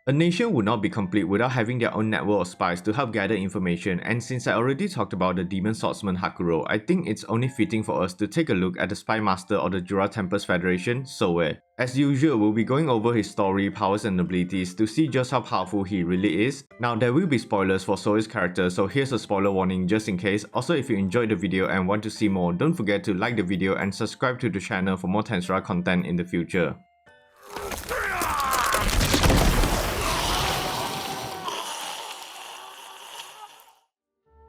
A nation would not be complete without having their own network of spies to help gather information, and since I already talked about the demon swordsman Hakuro, I think it's only fitting for us to take a look at the spy master of the Jura Tempest Federation, Soe. As usual, we'll be going over his story, powers and abilities to see just how powerful he really is. Now there will be spoilers for Soe's character, so here's a spoiler warning just in case. Also, if you enjoyed the video and want to see more, don't forget to like the video and subscribe to the channel for more Tensura content in the future.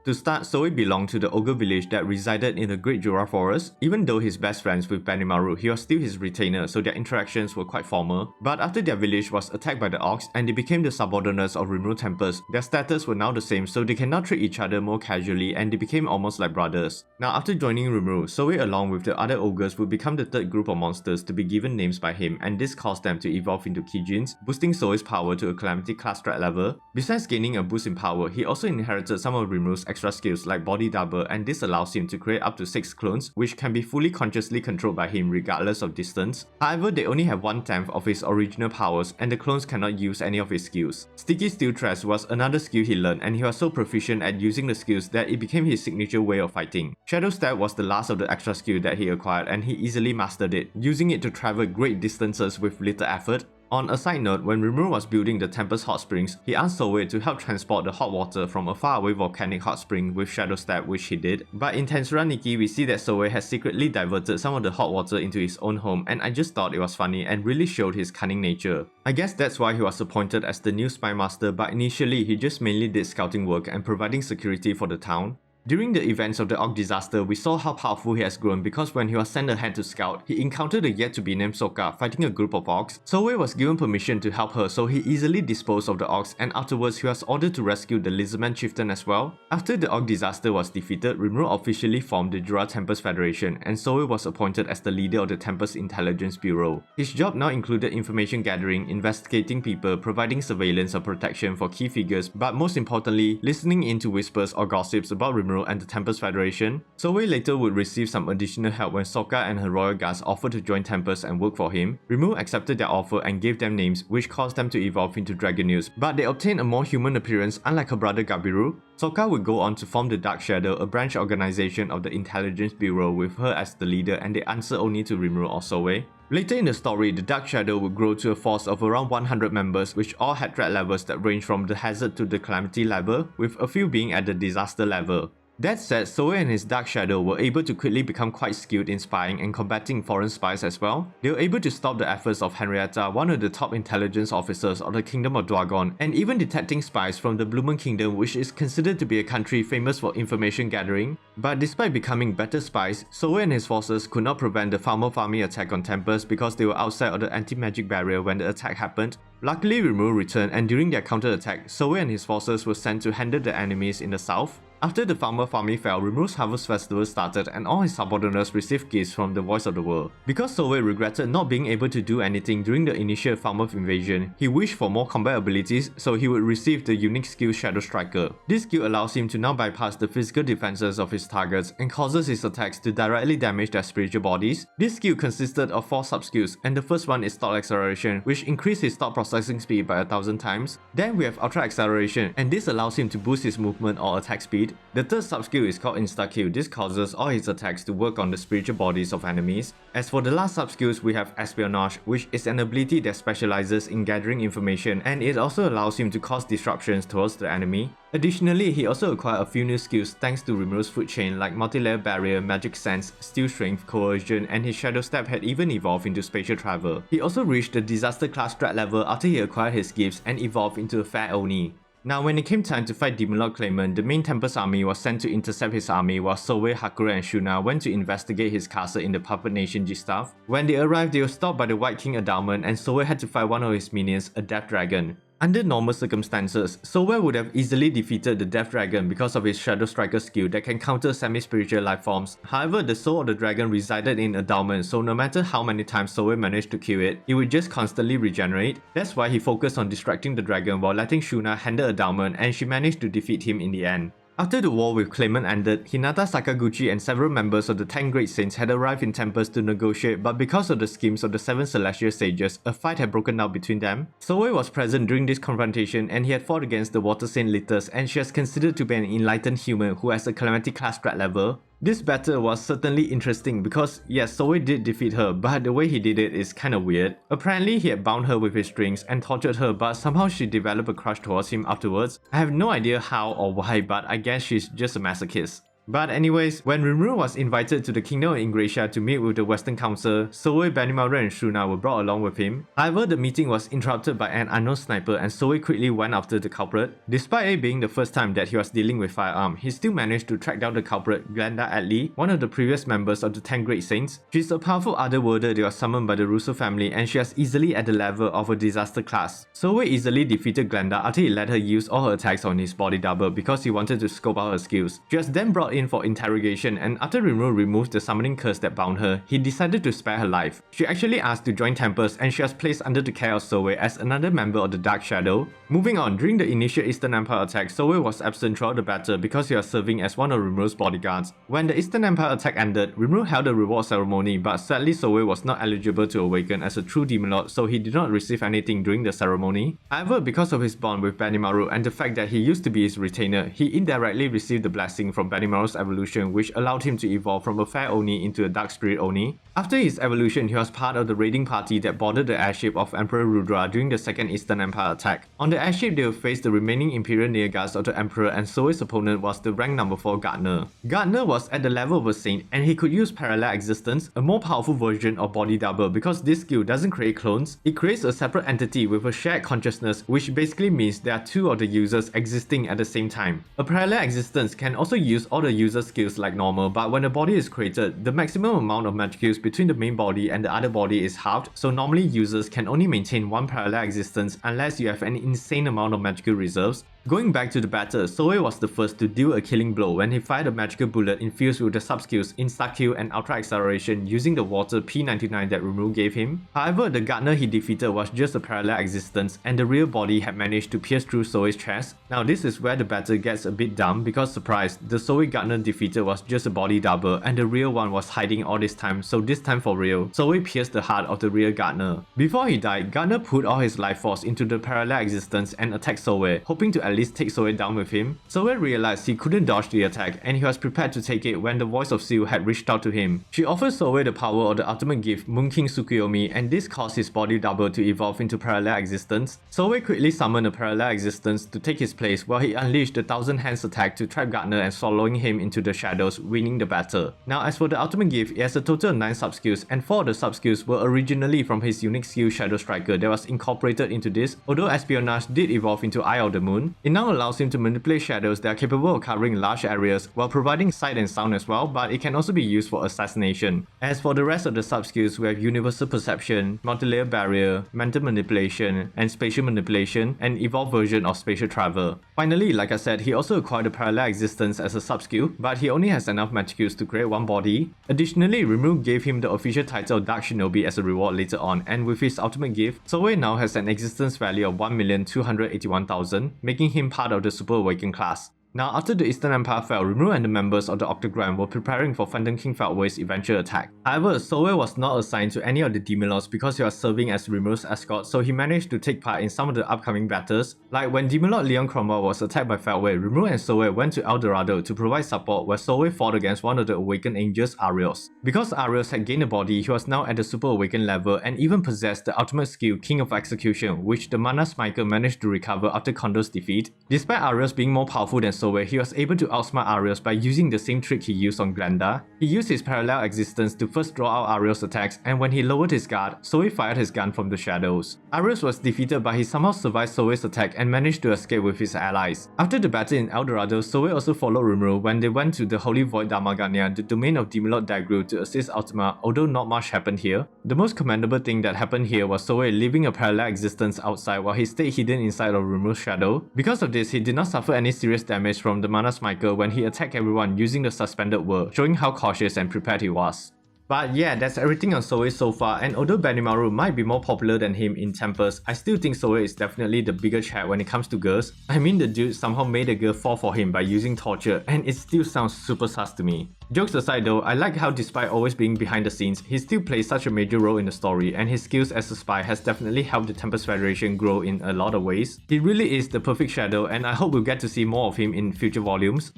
To start, Soe belonged to the ogre village that resided in the Great Jura Forest. Even though he's best friends with Benimaru, he was still his retainer, so their interactions were quite formal. But after their village was attacked by the orcs and they became the subordinates of Rimuru Tempest, their status were now the same, so they can now treat each other more casually and they became almost like brothers. Now after joining Rimuru, Soe along with the other ogres would become the third group of monsters to be given names by him, and this caused them to evolve into Kijins, boosting Soe's power to a Calamity class threat level. Besides gaining a boost in power, he also inherited some of Rimuru's extra skills like body double, and this allows him to create up to 6 clones which can be fully consciously controlled by him regardless of distance. However, they only have 1/10 of his original powers and the clones cannot use any of his skills. Sticky Steel Thrust was another skill he learned, and he was so proficient at using the skills that it became his signature way of fighting. Shadow Step was the last of the extra skill that he acquired, and he easily mastered it, using it to travel great distances with little effort. On a side note, when Rimuru was building the Tempest Hot Springs, he asked Soe to help transport the hot water from a faraway volcanic hot spring with Shadow Step, which he did. But in Tensura Nikki, we see that Soe has secretly diverted some of the hot water into his own home, and I just thought it was funny and really showed his cunning nature. I guess that's why he was appointed as the new spy master, but initially he just mainly did scouting work and providing security for the town. During the events of the Orc disaster, we saw how powerful he has grown because when he was sent ahead to scout, he encountered a yet-to-be-named Sokka fighting a group of orcs. Soe was given permission to help her, so he easily disposed of the orcs, and afterwards he was ordered to rescue the Lizardman chieftain as well. After the Orc disaster was defeated, Rimuru officially formed the Jura Tempest Federation, and Soe was appointed as the leader of the Tempest Intelligence Bureau. His job now included information gathering, investigating people, providing surveillance or protection for key figures, but most importantly, listening into whispers or gossips about Rimuru and the Tempest Federation. Soe later would receive some additional help when Sokka and her royal guards offered to join Tempest and work for him. Rimuru accepted their offer and gave them names, which caused them to evolve into Dragoneers, but they obtained a more human appearance unlike her brother Gabiru. Sokka would go on to form the Dark Shadow, a branch organization of the Intelligence Bureau with her as the leader, and they answer only to Rimuru or Soe. Later in the story, the Dark Shadow would grow to a force of around 100 members, which all had threat levels that range from the Hazard to the Calamity level, with a few being at the Disaster level. That said, Soe and his Dark Shadow were able to quickly become quite skilled in spying and combating foreign spies as well. They were able to stop the efforts of Henrietta, one of the top intelligence officers of the Kingdom of Dwagon, and even detecting spies from the Blumen Kingdom, which is considered to be a country famous for information gathering. But despite becoming better spies, Soe and his forces could not prevent the Farmer-Farmy attack on Tempest because they were outside of the anti-magic barrier when the attack happened. Luckily, Rimuru returned, and during their counter-attack, Soe and his forces were sent to handle the enemies in the south. After the Farmer-Farmy fell, Rimuru's Harvest Festival started and all his subordinates received gifts from the Voice of the World. Because Soe regretted not being able to do anything during the initial Farmer invasion, he wished for more combat abilities, so he would receive the unique skill Shadow Striker. This skill allows him to now bypass the physical defenses of his targets and causes his attacks to directly damage their spiritual bodies. This skill consisted of 4 sub-skills, and the first one is Thought Acceleration, which increased his thought processing speed by 1000 times. Then we have Ultra Acceleration, and this allows him to boost his movement or attack speed. The third sub-skill is called Insta-Kill. This causes all his attacks to work on the spiritual bodies of enemies. As for the last sub-skills, we have Espionage, which is an ability that specializes in gathering information, and it also allows him to cause disruptions towards the enemy. Additionally, he also acquired a few new skills thanks to Rimuru's food chain like Multi-Layer Barrier, Magic Sense, Steel Strength, Coercion, and his Shadow Step had even evolved into Spatial Travel. He also reached the Disaster class threat level after he acquired his gifts and evolved into a Fair Oni. Now when it came time to fight Demon Lord Claimant, the main Tempest army was sent to intercept his army while Soe, Hakuro and Shuna went to investigate his castle in the puppet nation Jistav. When they arrived, they were stopped by the White King Adalman and Soe had to fight one of his minions, a Death Dragon. Under normal circumstances, Soe would have easily defeated the Death Dragon because of his Shadow Striker skill that can counter semi-spiritual life forms. However, the soul of the dragon resided in Adalman, so no matter how many times Soe managed to kill it, it would just constantly regenerate. That's why he focused on distracting the dragon while letting Shuna handle Adalman, and she managed to defeat him in the end. After the war with Claimant ended, Hinata Sakaguchi and several members of the 10 Great Saints had arrived in temples to negotiate, but because of the schemes of the 7 Celestial Sages, a fight had broken out between them. Soe was present during this confrontation and he had fought against the Water Saint Litus, and she was considered to be an enlightened human who has a Calamity class threat level. This battle was certainly interesting because yes, Soe did defeat her, but the way he did it is kinda weird. Apparently he had bound her with his strings and tortured her, but somehow she developed a crush towards him afterwards. I have no idea how or why, but I guess she's just a masochist. But anyways, when Rimuru was invited to the Kingdom of Ingratiate to meet with the Western Council, Soe, Benimaru and Shuna were brought along with him. However, the meeting was interrupted by an unknown sniper and Soe quickly went after the culprit. Despite it being the first time that he was dealing with firearm, he still managed to track down the culprit, Glenda Atlee, one of the previous members of the 10 Great Saints. She's a powerful otherworlder that was summoned by the Russo family and she was easily at the level of a disaster class. Soe easily defeated Glenda after he let her use all her attacks on his body double because he wanted to scope out her skills. She was then brought in for interrogation, and after Rimuru removed the summoning curse that bound her, he decided to spare her life. She actually asked to join temples and she was placed under the care of Soe as another member of the Dark Shadow. Moving on, during the initial Eastern Empire attack, Soe was absent throughout the battle because he was serving as one of Rimuru's bodyguards. When the Eastern Empire attack ended, Rimuru held a reward ceremony, but sadly Soe was not eligible to awaken as a true Demon Lord, so he did not receive anything during the ceremony. However, because of his bond with Benimaru and the fact that he used to be his retainer, he indirectly received the blessing from Benimaru's evolution, which allowed him to evolve from a fair Oni into a Dark Spirit Oni. After his evolution, he was part of the raiding party that boarded the airship of Emperor Rudra during the Second Eastern Empire attack. On the airship, they would face the remaining Imperial Nearguards of the Emperor, and Soe's opponent was the rank number 4 Gardner. Gardner was at the level of a saint and he could use Parallel Existence, a more powerful version of Body Double, because this skill doesn't create clones, it creates a separate entity with a shared consciousness, which basically means there are two of the users existing at the same time. A Parallel Existence can also use all the user's skills like normal, but when a body is created, the maximum amount of magicals between the main body and the other body is halved, so normally users can only maintain one Parallel Existence unless you have an insane amount of magical reserves. Going back to the battle, Soe was the first to deal a killing blow when he fired a magical bullet infused with the sub-skills Insta-Kill and Ultra Acceleration using the water P99 that Rimuru gave him. However, the Gardner he defeated was just a Parallel Existence and the real body had managed to pierce through Soe's chest. Now this is where the battle gets a bit dumb because surprise, the Soe Gardner defeated was just a body double and the real one was hiding all this time, so this time for real, Soe pierced the heart of the real Gardner. Before he died, Gardner put all his life force into the Parallel Existence and attacked Soe, hoping to at least take Soe down with him. Soe realized he couldn't dodge the attack and he was prepared to take it when the voice of Seal had reached out to him. She offered Soe the power of the ultimate gift Moon King Tsukuyomi, and this caused his body double to evolve into Parallel Existence. Soe quickly summoned a Parallel Existence to take his place while he unleashed the Thousand Hands attack to trap Gardner and swallowing him into the shadows, winning the battle. Now as for the ultimate gift, it has a total of 9 sub-skills and 4 of the sub-skills were originally from his unique skill Shadow Striker that was incorporated into this, although Espionage did evolve into Eye of the Moon. It now allows him to manipulate shadows that are capable of covering large areas while providing sight and sound as well, but it can also be used for assassination. As for the rest of the sub-skills, we have Universal Perception, Multi-Layer Barrier, Mental Manipulation, and Spatial Manipulation, and evolved version of Spatial Travel. Finally, like I said, he also acquired the Parallel Existence as a sub-skill, but he only has enough magicals to create one body. Additionally, Rimuru gave him the official title Dark Shinobi as a reward later on, and with his ultimate gift, Soe now has an existence value of 1,281,000, making him part of the Super Awakened class. Now, after the Eastern Empire fell, Rimuru and the members of the Octagram were preparing for Phantom King Feldway's eventual attack. However, Soe was not assigned to any of the Demon Lords because he was serving as Rimuru's escort, so he managed to take part in some of the upcoming battles. Like when Demon Lord Leon Cromwell was attacked by Feldway, Rimuru and Soe went to El Dorado to provide support where Soe fought against one of the Awakened Angels, Arios. Because Arios had gained a body, he was now at the Super Awakened level and even possessed the ultimate skill King of Execution, which the Mana Smiter managed to recover after Kondo's defeat. Despite Arios being more powerful than Soe, he was able to outsmart Arios by using the same trick he used on Glenda. He used his Parallel Existence to first draw out Arios' attacks, and when he lowered his guard, Soe fired his gun from the shadows. Arios was defeated, but he somehow survived Soe's attack and managed to escape with his allies. After the battle in El Dorado, Soe also followed Rimuru when they went to the Holy Void Damagania, the domain of Demon Lord Dagru, to assist Ultima, although not much happened here. The most commendable thing that happened here was Soe leaving a Parallel Existence outside while he stayed hidden inside of Rimuru's shadow. Because of this, he did not suffer any serious damage from the Mana Smiter when he attacked everyone using the Suspended Whirl, showing how cautious and prepared he was. But yeah, that's everything on Soe so far, and although Benimaru might be more popular than him in Tempest, I still think Soe is definitely the bigger chat when it comes to girls. I mean, the dude somehow made a girl fall for him by using torture, and it still sounds super sus to me. Jokes aside though, I like how despite always being behind the scenes, he still plays such a major role in the story, and his skills as a spy has definitely helped the Tempest Federation grow in a lot of ways. He really is the perfect shadow, and I hope we'll get to see more of him in future volumes.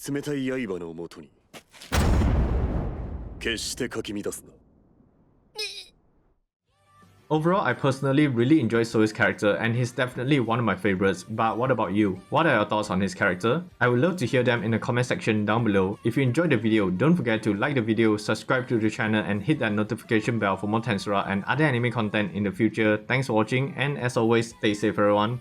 冷たい刃のもとに決してかき乱すな。 Overall, I personally really enjoy Soe's character and he's definitely one of my favorites, but what about you? What are your thoughts on his character? I would love to hear them in the comment section down below. If you enjoyed the video, don't forget to like the video, subscribe to the channel and hit that notification bell for more Tensura and other anime content in the future. Thanks for watching and as always, stay safe everyone.